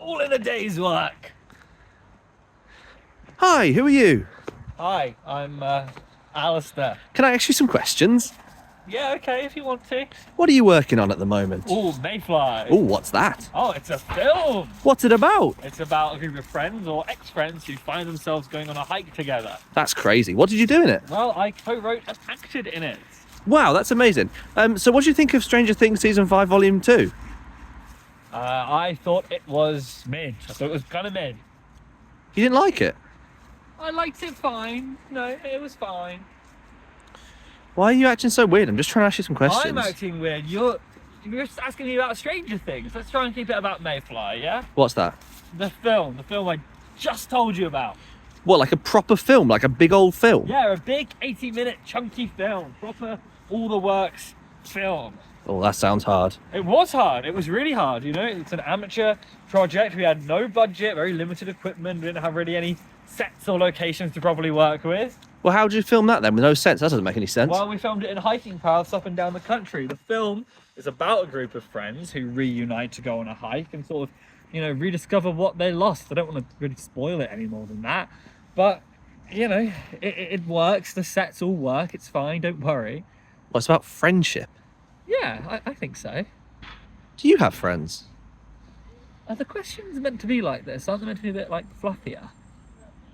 all in a day's work. Hi, who are you? Hi, I'm Alasdair. Can I ask you some questions? Yeah, okay, if you want to. What are you working on at the moment? Oh, Mayfly. Oh, what's that? Oh, it's a film. What's it about? It's about a group of friends or ex-friends who find themselves going on a hike together. That's crazy. What did you do in it? Well, I co-wrote and acted in it. Wow, that's amazing. So what do you think of Stranger Things Season 5 Volume 2? I thought it was mid. I thought it was kind of mid. You didn't like it? I liked it fine. No, it was fine. Why are you acting so weird? I'm just trying to ask you some questions. I'm acting weird. You're just asking me about Stranger Things. Let's try and keep it about Mayfly, yeah? What's that? The film I just told you about. What, like a proper film? Like a big old film? Yeah, a big 80-minute chunky film. Proper, all the works film. Oh, that sounds hard. It was hard. It was really hard, you know? It's an amateur project. We had no budget, very limited equipment. We didn't have really any sets or locations to properly work with. Well, how did you film that then with no sense? That doesn't make any sense. Well, we filmed it in hiking paths up and down the country. The film is about a group of friends who reunite to go on a hike and sort of, you know, rediscover what they lost. I don't want to really spoil it any more than that. But, you know, it works. The sets all work. It's fine. Don't worry. Well, it's about friendship. Yeah, I think so. Do you have friends? Are the questions meant to be like this? Aren't they meant to be a bit, like, fluffier?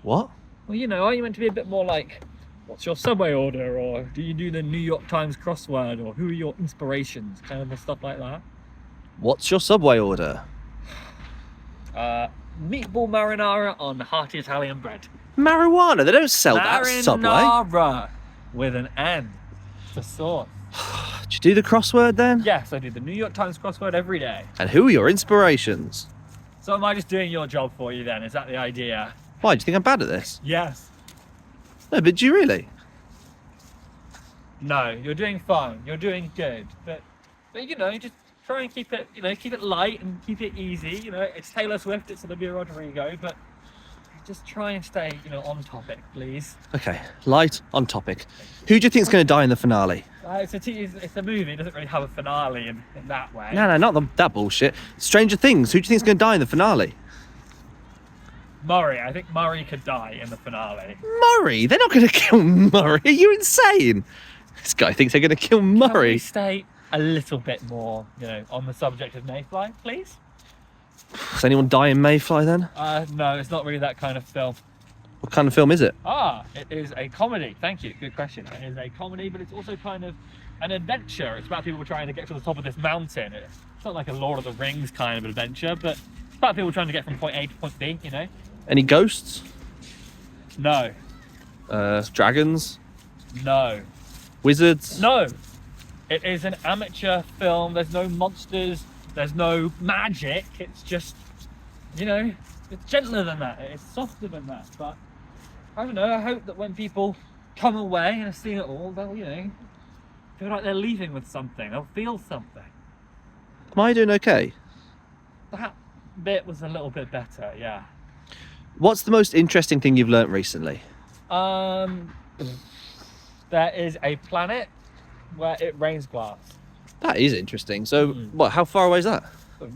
What? Well, you know, are you meant to be a bit more like, what's your subway order? Or do you do the New York Times crossword? Or who are your inspirations? Kind of stuff like that. What's your Subway order? Meatball marinara on hearty Italian bread. Marijuana? They don't sell that at Subway. Marinara with an N for sauce. Do you do the crossword then? Yes, I do the New York Times crossword every day. And who are your inspirations? So am I just doing your job for you then? Is that the idea? Why, do you think I'm bad at this? Yes. No, but do you really? No, you're doing fine. You're doing good. But you know, just try and keep it, you know, keep it light and keep it easy. You know, it's Taylor Swift, it's Olivia Rodrigo, but just try and stay, you know, on topic, please. Okay, light on topic. Who do you think's going to die in the finale? It's a movie. It doesn't really have a finale in that way. No, not that bullshit. Stranger Things. Who do you think's going to die in the finale? Murray. I think Murray could die in the finale. Murray? They're not going to kill Murray. Are you insane? This guy thinks they're going to kill Murray. Can we stay a little bit more, you know, on the subject of Mayfly, please? Does anyone die in Mayfly then? No, it's not really that kind of film. What kind of film is it? It is a comedy. Thank you. Good question. It is a comedy, but it's also kind of an adventure. It's about people trying to get to the top of this mountain. It's not like a Lord of the Rings kind of adventure, but it's about people trying to get from point A to point B, you know? Any ghosts? No. Dragons? No. Wizards? No. It is an amateur film. There's no monsters. There's no magic. It's just, you know, it's gentler than that. It's softer than that. But I don't know. I hope that when people come away and have seen it all, they'll, you know, feel like they're leaving with something. They'll feel something. Am I doing okay? That bit was a little bit better, yeah. What's the most interesting thing you've learnt recently? There is a planet where it rains glass. That is interesting. So, what? How far away is that?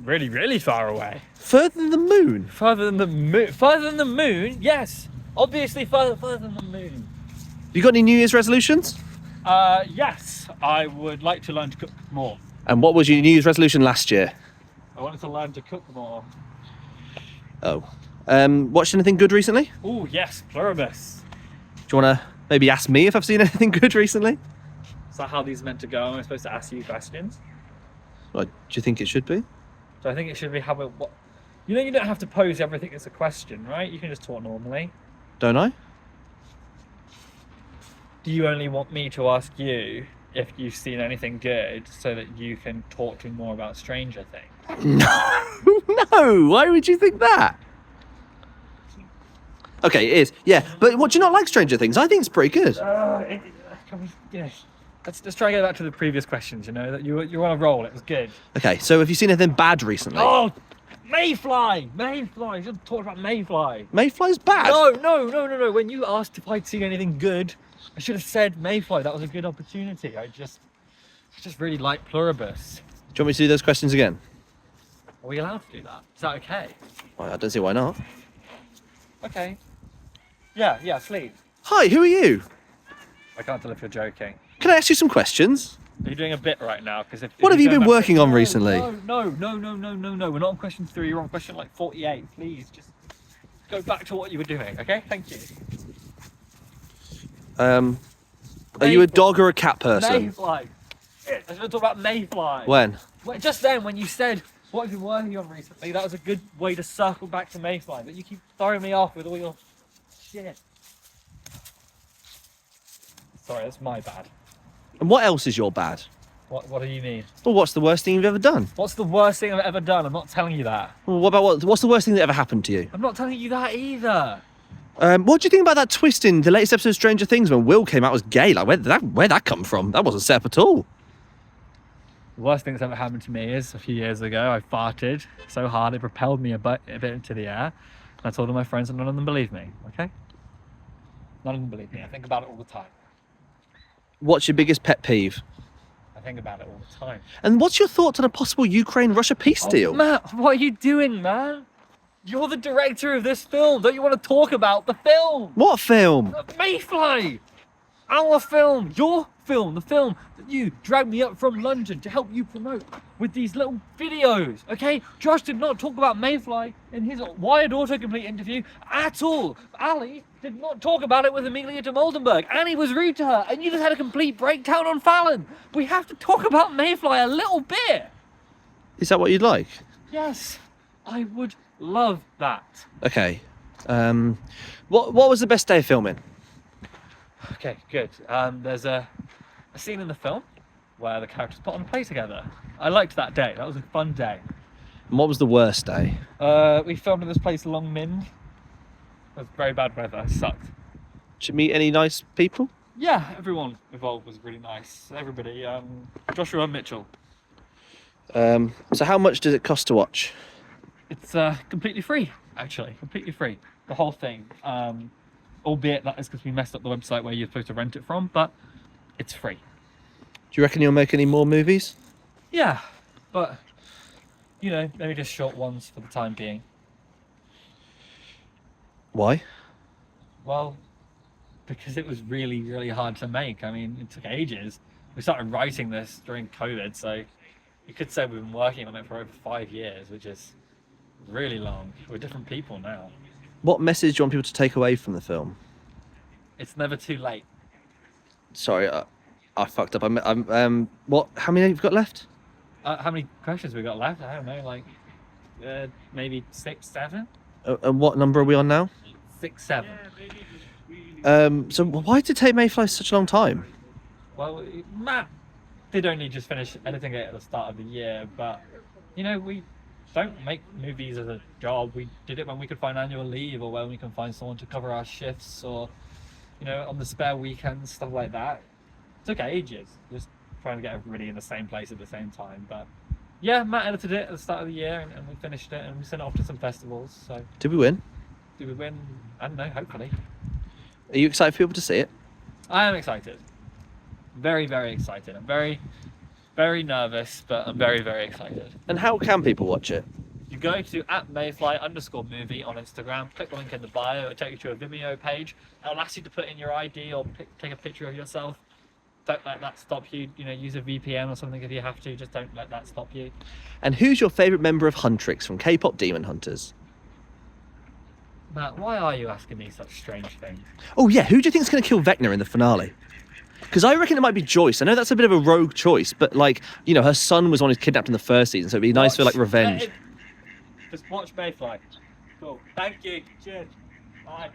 Really, really far away. Further than the moon? Further than the moon? Further than the moon? Yes. Obviously further than the moon. You got any New Year's resolutions? Yes. I would like to learn to cook more. And what was your New Year's resolution last year? I wanted to learn to cook more. Oh. Watched anything good recently? Oh, yes. Pluribus. Do you want to maybe ask me if I've seen anything good recently? Is that how these are meant to go? Am I supposed to ask you questions? Well, do you think it should be? So I think it should be how it... What? You know, you don't have to pose everything as a question, right? You can just talk normally. Don't I? Do you only want me to ask you if you've seen anything good so that you can talk to me more about Stranger Things? No! Why would you think that? Okay, it is. Yeah, but what, do you not like Stranger Things? I think it's pretty good. Let's try and get back to the previous questions, you know, that you're on a roll. It was good. Okay, so have you seen anything bad recently? Oh, Mayfly! You should talk about Mayfly. Mayfly's bad? No. When you asked if I'd seen anything good, I should have said Mayfly. That was a good opportunity. I just really like Pluribus. Do you want me to do those questions again? I Are we allowed to do that? Is that okay? Well, I don't see why not. Okay. Yeah, please. Hi, who are you? I can't tell if you're joking. Can I ask you some questions? Are you doing a bit right now? Because if What have you going been back working on no, recently? No. We're not on question 3. You're on question like 48. Please, just go back to what you were doing. Okay? Thank you. Are you a dog or a cat person? Mayfly. I was going to talk about mayfly. When? Well, just then, when you said what have you been working on recently, that was a good way to circle back to mayfly. But you keep throwing me off with all your shit. Sorry, that's my bad. And what else is your bad? What do you mean? Well, what's the worst thing you've ever done? What's the worst thing I've ever done? I'm not telling you that. Well, what about what's the worst thing that ever happened to you? I'm not telling you that either. What do you think about that twist in the latest episode of Stranger Things when Will came out as gay? Like, where'd that come from? That wasn't set up at all. The worst thing that's ever happened to me is a few years ago, I farted so hard it propelled me a bit into the air. And I told all my friends and none of them believed me, okay? None of them believe me. I think about it all the time. What's your biggest pet peeve? I think about it all the time. And what's your thoughts on a possible Ukraine-Russia peace deal? Matt, what are you doing, man? You're the director of this film. Don't you want to talk about the film? What film? Mayfly! Our film, your film, the film that you dragged me up from London to help you promote with these little videos, okay? Josh did not talk about Mayfly in his Wired Autocomplete interview at all. Ali did not talk about it with Amelia de Moldenberg. Annie was rude to her, and you just had a complete breakdown on Fallon. We have to talk about Mayfly a little bit. Is that what you'd like? Yes, I would love that. Okay. What was the best day of filming? Okay, good. There's a scene in the film where the characters put on a play together. I liked that day. That was a fun day. And what was the worst day? We filmed in this place along Mynd. It was very bad weather. It sucked. Did you meet any nice people? Yeah, everyone involved was really nice. Everybody. Joshua and Mitchell. So how much does it cost to watch? It's completely free, actually. Completely free. The whole thing. Albeit that is because we messed up the website where you're supposed to rent it from, but it's free. Do you reckon you'll make any more movies? Yeah, but, you know, maybe just short ones for the time being. Why? Well, because it was really, really hard to make. I mean, it took ages. We started writing this during COVID, so you could say we've been working on it for over 5 years, which is really long. We're different people now. What message do you want people to take away from the film? It's never too late. Sorry, I fucked up. What? How many have you got left? How many questions we got left? I don't know, like maybe 6, 7? And what number are we on now? 6, 7. So why did it take Mayfly such a long time? Well, Matt did only just finish editing it at the start of the year, but you know, we don't make movies as a job. We did it when we could find annual leave, or when we can find someone to cover our shifts, or you know, on the spare weekends, stuff like that. It took ages, just trying to get everybody in the same place at the same time. But yeah, Matt edited it at the start of the year, and we finished it, and we sent it off to some festivals. So Did we win? did we win? I don't know, hopefully. Are you excited for people to see it? I am excited. Very, very excited. I'm very, very nervous, but I'm very, very excited. And how can people watch it? You go to @mayfly_movie on Instagram, click the link in the bio, it'll take you to a Vimeo page. It'll ask you to put in your ID or take a picture of yourself. Don't let that stop you. You know, use a VPN or something if you have to. Just don't let that stop you. And who's your favourite member of Huntrix from K-pop Demon Hunters? Matt, why are you asking me such strange things? Oh yeah, who do you think's going to kill Vecna in the finale? Because I reckon it might be Joyce. I know that's a bit of a rogue choice, but like, you know, her son was one who's kidnapped in the first season, so it'd be nice for like revenge. Just watch Mayfly. Cool. Thank you. Cheers. Bye.